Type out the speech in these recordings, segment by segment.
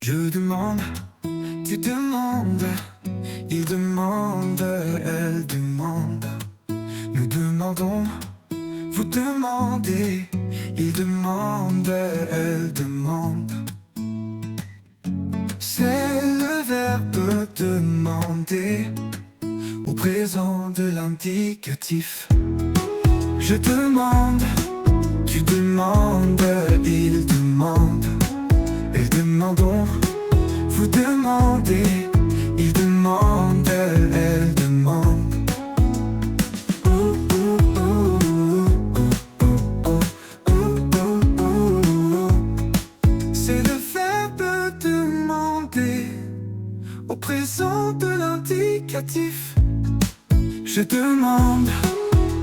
Je demande, tu demandes, il demande, elle demande. Nous demandons, vous demandez, il demande, elle demande. C'est le verbe demander au présent de l'indicatif. Je demande, tu demandes, il demande. Elles demandons, vous demandez, il demande, elle demande. C'est le verbe demander au présent de l'indicatif. Je demande,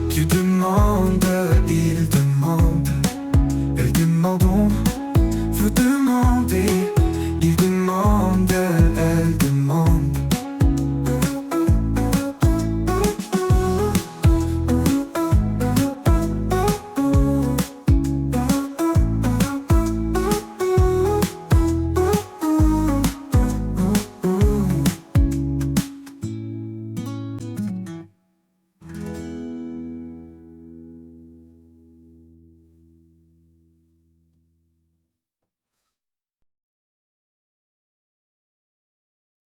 tu demandes, il demande. Elles demandons, vous demandez.